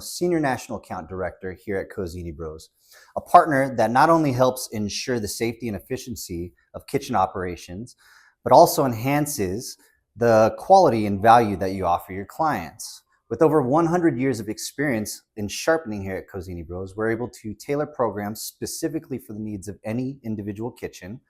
Senior National Account Director here at Cozzini Bros, a partner that not only helps ensure the safety and efficiency of kitchen operations, but also enhances the quality and value that you offer your clients. With over 100 years of experience in sharpening here at Cozzini Bros, we're able to tailor programs specifically for the needs of any individual kitchen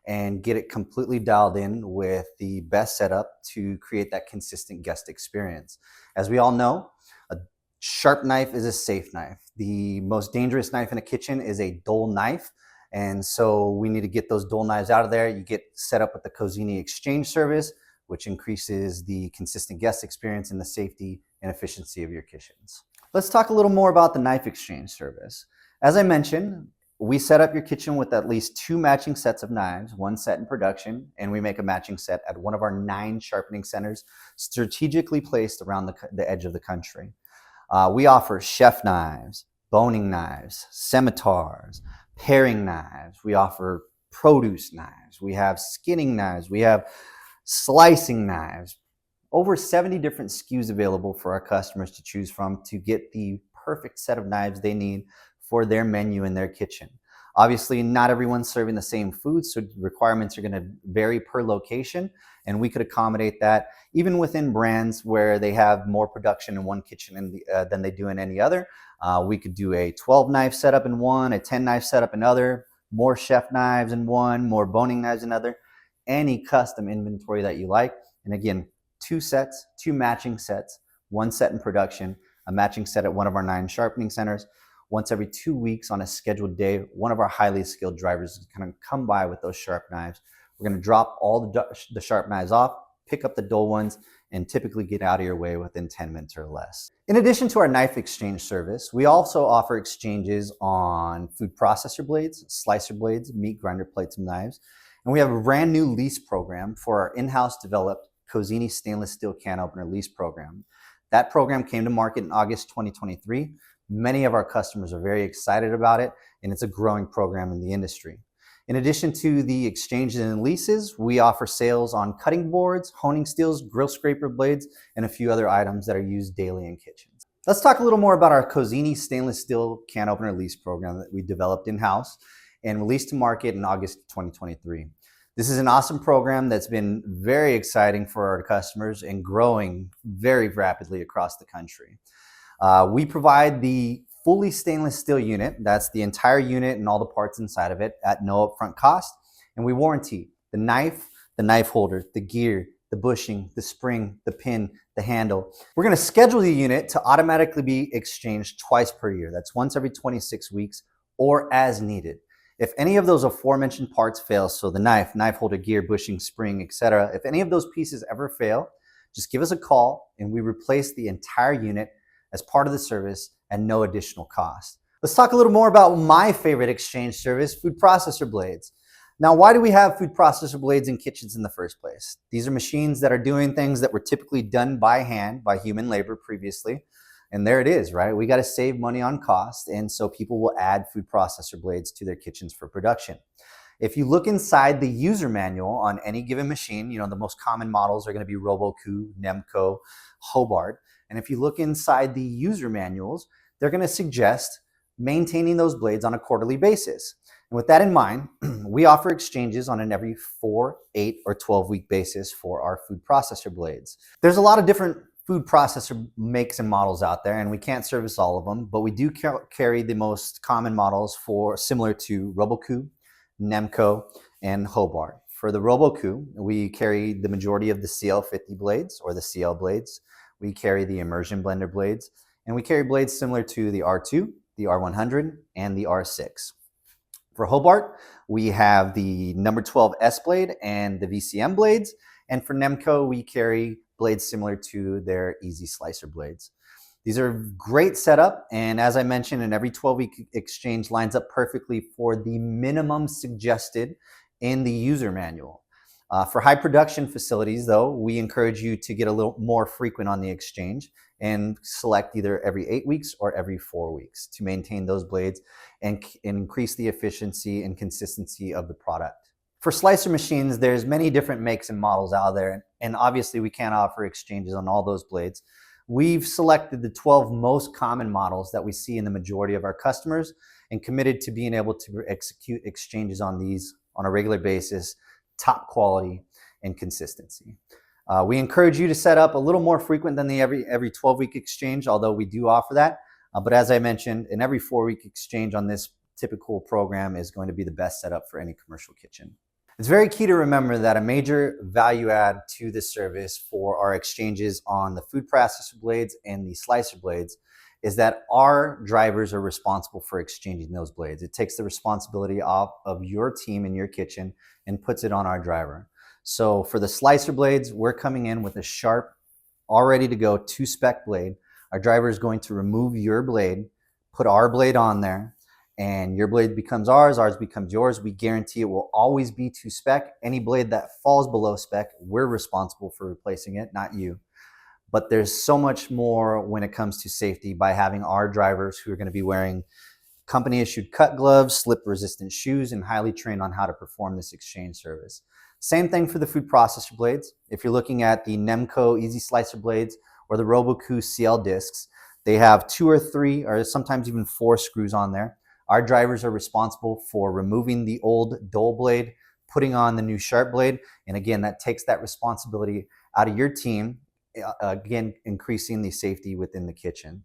and get it completely dialed in with the best setup to create that consistent guest experience. As we all know, a sharp knife is a safe knife. The most dangerous knife in a kitchen is a dull knife. And so we need to get those dull knives out of there. You get set up with the Cozzini exchange service, which increases the consistent guest experience and the safety and efficiency of your kitchens. Let's talk a little more about the knife exchange service. As I mentioned, we set up your kitchen with at least 2 matching sets of knives, 1 set in production, and we make a matching set at one of our 9 sharpening centers strategically placed around the edge of the country. We offer chef knives, boning knives, scimitars, paring knives. We offer produce knives. We have skinning knives. We have slicing knives. Over 70 different SKUs available for our customers to choose from to get the perfect set of knives they need for their menu in their kitchen. Obviously, not everyone's serving the same food, so requirements are going to vary per location, and we could accommodate that even within brands where they have more production in one kitchen than they do in any other. We could do a 12 knife setup in one, a 10 knife setup in other, more chef knives in one, more boning knives in other, any custom inventory that you like. And again, 2 sets, 2 matching sets, 1 set in production, a matching set at one of our 9 sharpening centers. Once every 2 weeks on a scheduled day, one of our highly skilled drivers is going to come by with those sharp knives. We're going to drop all the sharp knives off, pick up the dull ones, and typically get out of your way within 10 minutes or less. In addition to our knife exchange service, we also offer exchanges on food processor blades, slicer blades, meat grinder plates, and knives. And we have a brand new lease program for our in-house developed Cozzini stainless steel can opener lease program. That program came to market in August 2023. Many of our customers are very excited about it, and it's a growing program in the industry. In addition to the exchanges and leases, we offer sales on cutting boards, honing steels, grill scraper blades, and a few other items that are used daily in kitchens. Let's talk a little more about our Cozzini stainless steel can opener lease program that we developed in-house and released to market in August 2023. This is an awesome program that's been very exciting for our customers and growing very rapidly across the country. We provide the fully stainless steel unit, that's the entire unit and all the parts inside of it at no upfront cost. And we warranty the knife holder, the gear, the bushing, the spring, the pin, the handle. We're going to schedule the unit to automatically be exchanged twice per year. That's once every 26 weeks or as needed. If any of those aforementioned parts fail, so the knife holder, gear, bushing, spring, etc., if any of those pieces ever fail, just give us a call and we replace the entire unit as part of the service at no additional cost. Let's talk a little more about my favorite exchange service, food processor blades. Now, why do we have food processor blades in kitchens in the first place? These are machines that are doing things that were typically done by hand, by human labor previously. And there it is, right? We got to save money on cost. And so people will add food processor blades to their kitchens for production. If you look inside the user manual on any given machine, the most common models are going to be Roku, Nemco, Hobart. And if you look inside the user manuals, they're going to suggest maintaining those blades on a quarterly basis. And with that in mind, we offer exchanges on an every 4, 8, or 12-week basis for our food processor blades. There's a lot of different food processor makes and models out there, and we can't service all of them, but we do carry the most common models similar to Roku, Nemco, and Hobart. For the Roku, we carry the majority of the CL50 blades or the CL blades. We carry the immersion blender blades, and we carry blades similar to the R2, the R100, and the R6. For Hobart, we have the number 12 S blade and the VCM blades, and for Nemco, we carry blades similar to their Easy Slicer blades. These are great setup, and as I mentioned, an every 12-week exchange lines up perfectly for the minimum suggested in the user manual. For high production facilities, though, we encourage you to get a little more frequent on the exchange and select either every 8 weeks or every 4 weeks to maintain those blades and increase the efficiency and consistency of the product. For slicer machines, there's many different makes and models out there, and obviously we can't offer exchanges on all those blades. We've selected the 12 most common models that we see in the majority of our customers and committed to being able to execute exchanges on these on a regular basis, top quality and consistency. We encourage you to set up a little more frequent than the every 12-week exchange, although we do offer that. But as I mentioned, an every 4-week exchange on this typical program is going to be the best setup for any commercial kitchen. It's very key to remember that a major value add to this service for our exchanges on the food processor blades and the slicer blades is that our drivers are responsible for exchanging those blades. It takes the responsibility off of your team in your kitchen and puts it on our driver. So for the slicer blades, we're coming in with a sharp, all ready to go 2-spec blade. Our driver is going to remove your blade, put our blade on there, and your blade becomes ours becomes yours. We guarantee it will always be 2-spec. Any blade that falls below spec, we're responsible for replacing it, not you. But there's so much more when it comes to safety by having our drivers who are going to be wearing company-issued cut gloves, slip-resistant shoes, and highly trained on how to perform this exchange service. Same thing for the food processor blades. If you're looking at the Nemco Easy Slicer blades or the Roboku CL discs, they have 2 or 3 or sometimes even 4 screws on there. Our drivers are responsible for removing the old dull blade, putting on the new sharp blade, and again, that takes that responsibility out of your team, again, increasing the safety within the kitchen.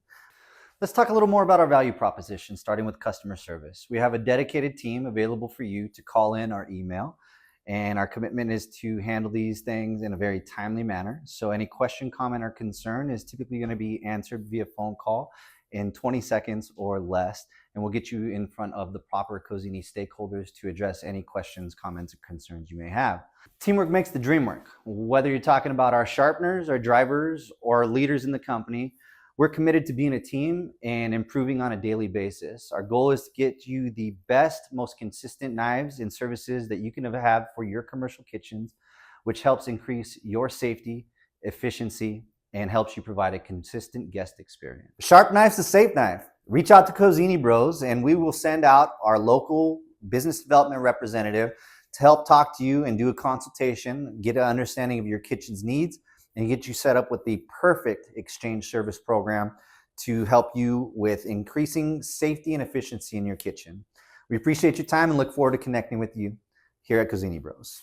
Let's talk a little more about our value proposition, starting with customer service. We have a dedicated team available for you to call in or email, and our commitment is to handle these things in a very timely manner. So any question, comment, or concern is typically going to be answered via phone call in 20 seconds or less, and we'll get you in front of the proper Cozzini stakeholders to address any questions, comments, or concerns you may have. Teamwork makes the dream work. Whether you're talking about our sharpeners, our drivers, or our leaders in the company, we're committed to being a team and improving on a daily basis. Our goal is to get you the best, most consistent knives and services that you can have for your commercial kitchens, which helps increase your safety, efficiency, and helps you provide a consistent guest experience. Sharp knife's a safe knife. Reach out to Cozzini Bros and we will send out our local business development representative to help talk to you and do a consultation, get an understanding of your kitchen's needs, and get you set up with the perfect exchange service program to help you with increasing safety and efficiency in your kitchen. We appreciate your time and look forward to connecting with you here at Cozzini Bros.